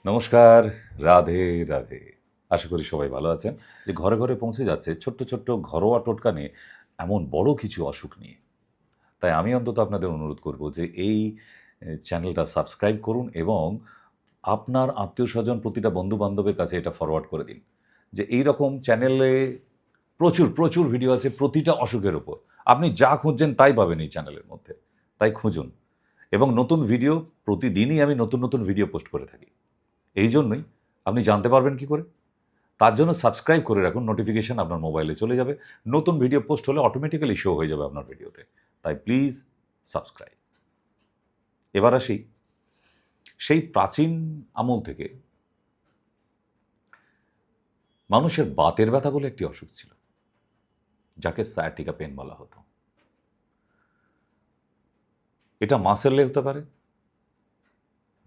নমস্কার, রাধে রাধে। আশা করি সবাই ভালো আছেন। যে ঘরে ঘরে পৌঁছে যাচ্ছে ছোট্ট ছোট্ট ঘরোয়া টোটকা নিয়ে, এমন বড় কিছু অসুখ নিয়ে। তাই আমি অন্তত আপনাদের অনুরোধ করব যে এই চ্যানেলটা সাবস্ক্রাইব করুন এবং আপনার আত্মীয়স্বজন প্রতিটা বন্ধু-বান্ধবের কাছে এটা ফরওয়ার্ড করে দিন। যে এই রকম চ্যানেলে প্রচুর, প্রচুর ভিডিও আছে প্রতিটা অসুখের উপর। আপনি যা খুঁজছেন তাই পাবেন এই চ্যানেলের মধ্যে। তাই খুঁজুন এবং নতুন ভিডিও প্রতিদিনই আমি নতুন, নতুন ভিডিও পোস্ট করে থাকি। এই জন্যই আপনি জানতে পারবেন কি করে? তার জন্য সাবস্ক্রাইব করে রাখুন, নোটিফিকেশন আপনার মোবাইলে চলে যাবে। নতুন ভিডিও পোস্ট হলে অটোমেটিক্যালি শো হয়ে যাবে আপনার ভিডিওতে। তাই প্লিজ সাবস্ক্রাইব। এবার আসি, সেই প্রাচীন আমল থেকে মানুষের বাতের ব্যথা বলে একটি অসুখ ছিল, যাকে সায়াটিকা পেন বলা হতো। এটা মাসেলে হতে পারে,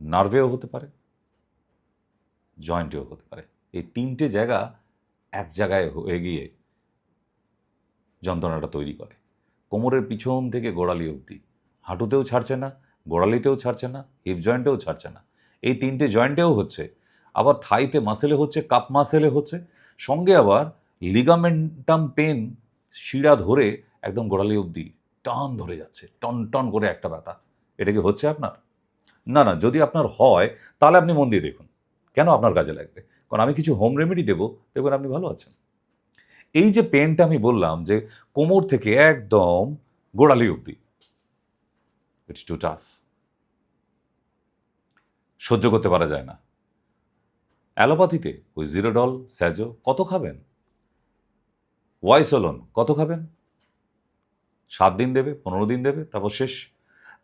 নার্ভেও হতে পারে, জয়েন্টেও হতে পারে। এই তিনটে জায়গা এক জায়গায় হয়ে গিয়ে যন্ত্রণাটা তৈরি করে। কোমরের পিছন থেকে গোড়ালি অবধি, হাঁটুতেও ছাড়ছে না, গোড়ালিতেও ছাড়ছে না, হিপ জয়েন্টেও ছাড়ছে না। এই তিনটে জয়েন্টেও হচ্ছে, আবার থাইতে মাসেলে হচ্ছে, কাপ মাসেলে হচ্ছে, সঙ্গে আবার লিগামেন্টাম পেন, শিরা ধরে একদম গোড়ালি অবধি টান ধরে যাচ্ছে, টন টন করে একটা ব্যথা। এটা কি হচ্ছে আপনার? না না, যদি আপনার হয় তাহলে আপনি মন দিয়ে দেখুন, কেন আপনার কাজে লাগবে। কারণ আমি কিছু হোম রেমেডি দেবো, দেখবেন আপনি ভালো আছেন। এই যে পেনটা আমি বললাম যে কোমর থেকে একদম গোড়ালি অবধি, ইটস টু টাফ, সহ্য করতে পারা যায় না। অ্যালোপ্যাথিতে ওই জিরোডল, স্যাজো কত খাবেন? ওয়াইসোলন কত খাবেন? 7 দিন দেবে, 15 দিন দেবে, তারপর শেষ।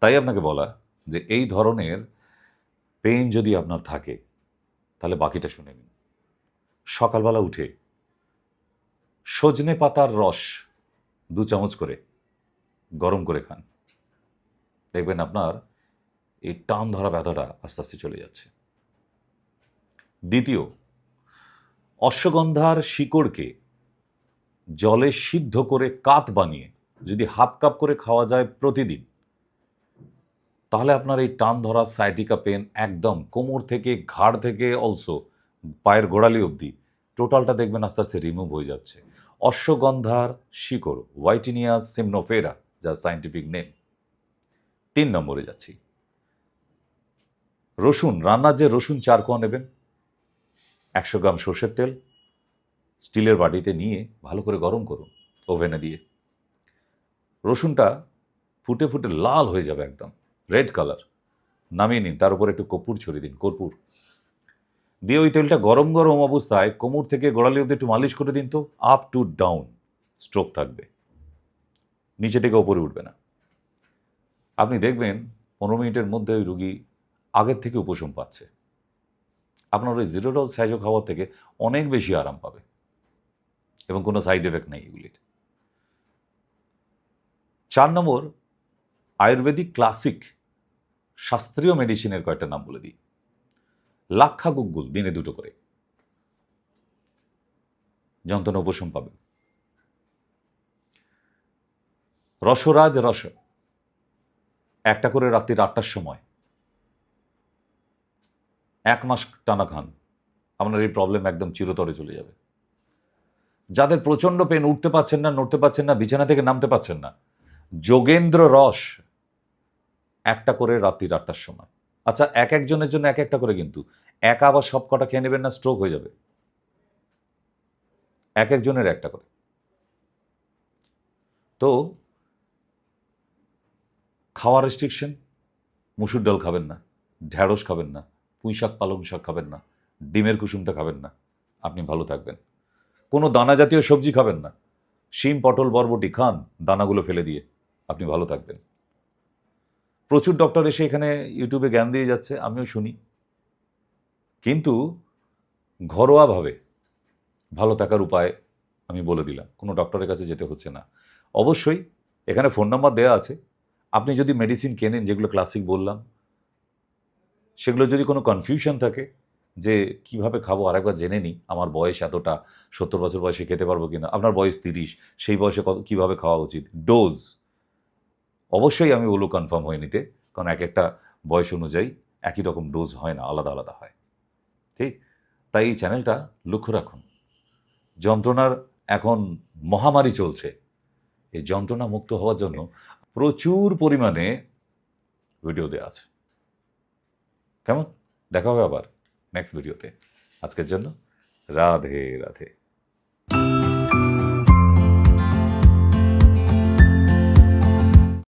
তাই আপনাকে বলা যে এই ধরনের পেন যদি আপনার থাকে তাহলে বাকিটা শুনে নিন। সকালবেলা উঠে সজনে পাতার রস 2 চামচ করে গরম করে খান, দেখবেন আপনার এই টান ধরা ব্যথাটা আস্তে আস্তে চলে যাচ্ছে। দ্বিতীয়, অশ্বগন্ধার শিকড়কে জলে সিদ্ধ করে কাত বানিয়ে যদি হাফ কাপ করে খাওয়া যায় প্রতিদিন, তাহলে আপনার এই টান ধরা সায়াটিকা পেন একদম কোমর থেকে, ঘাড় থেকে, অলসো পায়ের গোড়ালি অবধি টোটালটা দেখবেন আস্তে আস্তে রিমুভ হয়ে যাচ্ছে। অশ্বগন্ধার শিকড়, হোয়াইটিনিয়াস সিমনোফেরা, যার সায়েন্টিফিক নেম। 3 নম্বরে যাচ্ছি, রসুন, রান্নার যে রসুন 4 কোয়া নেবেন, 100 গ্রাম সর্ষের তেল স্টিলের বাটিতে নিয়ে ভালো করে গরম করুন ওভেনে দিয়ে। রসুনটা ফুটে ফুটে লাল হয়ে যাবে, একদম রেড কালার। নামিয়ে নিন, তার উপর একটু কর্পূর ছড়িয়ে দিন, কর্পূর দিয়ে ওই তেলটা গরম গরম অবস্থায় কোমর থেকে গোড়ালি অবধি একটু মালিশ করে দিন তো, আপ টু ডাউন স্ট্রোক থাকবে, নিচে থেকে ওপরে উঠবে না। আপনি দেখবেন 15 মিনিটের মধ্যে ওই রুগী আগের থেকে উপশম পাচ্ছে। আপনার ওই জিরোডল স্যাজো খাওয়ার থেকে অনেক বেশি আরাম পাবে এবং কোনো সাইড এফেক্ট নেই এগুলির। 4 নম্বর, আয়ুর্বেদিক ক্লাসিক শাস্ত্রীয় মেডিসিনের কয়েকটা নাম বলে দিই। লাক্ষা গুগ্গুল দিনে 2টো করে, যন্ত্রণা উপশম পাবে। রসরাজ রস 1টা করে রাত্রি 8টার সময় 1 মাস টানা খান, আপনার এই প্রবলেম একদম চিরতরে চলে যাবে। যাদের প্রচণ্ড পেন, উঠতে পারছেন না, নড়তে পারছেন না, বিছানা থেকে নামতে পারছেন না, যোগেন্দ্র রস 1টা করে রাত্রি 8টার সময়। আচ্ছা, এক একজনের জন্য এক একটা করে, কিন্তু একা আবার সব কটা খেয়ে নেবেন না, স্ট্রোক হয়ে যাবে। এক একজনের একটা করে। তো খাওয়া রেস্ট্রিকশন, মুসুর ডাল খাবেন না, ঢ্যাঁড়স খাবেন না, পুঁই শাক পালং শাক খাবেন না, ডিমের কুসুমটা খাবেন না, আপনি ভালো থাকবেন। কোনো দানা জাতীয় সবজি খাবেন না, শিম, পটল, বরবটি খান দানাগুলো ফেলে দিয়ে, আপনি ভালো থাকবেন। প্রচুর ডক্টর এসে এখানে ইউটিউবে জ্ঞান দিয়ে যাচ্ছে, আমিও শুনি, কিন্তু ঘরোয়াভাবে ভালো থাকার উপায় আমি বলে দিলাম, কোনো ডক্টরের কাছে যেতে হচ্ছে না। অবশ্যই এখানে ফোন নাম্বার দেওয়া আছে, আপনি যদি মেডিসিন কেনেন যেগুলো ক্লাসিক বললাম, সেগুলো যদি কোনো কনফিউশন থাকে যে কিভাবে খাবো, আরেকবার জেনে নিই, আমার বয়স এতটা, 70 বছর বয়সে খেতে পারবো কিনা, আপনার বয়স 30, সেই বয়সে কীভাবে খাওয়া উচিত, ডোজ অবশ্যই আমি বলবো কনফার্ম হয়ে নিতে, কারণ এক একটা বয়স অনুযায়ী একই রকম ডোজ হয় না, আলাদা আলাদা হয়। ঠিক, তাই এই চ্যানেলটা লক্ষ্য রাখুন। যন্ত্রণার এখন মহামারী চলছে, এই যন্ত্রণা মুক্ত হওয়ার জন্য প্রচুর পরিমাণে ভিডিও দেওয়া আছে। কেমন? দেখা হবে আবার নেক্সট ভিডিওতে। আজকের জন্য রাধে রাধে।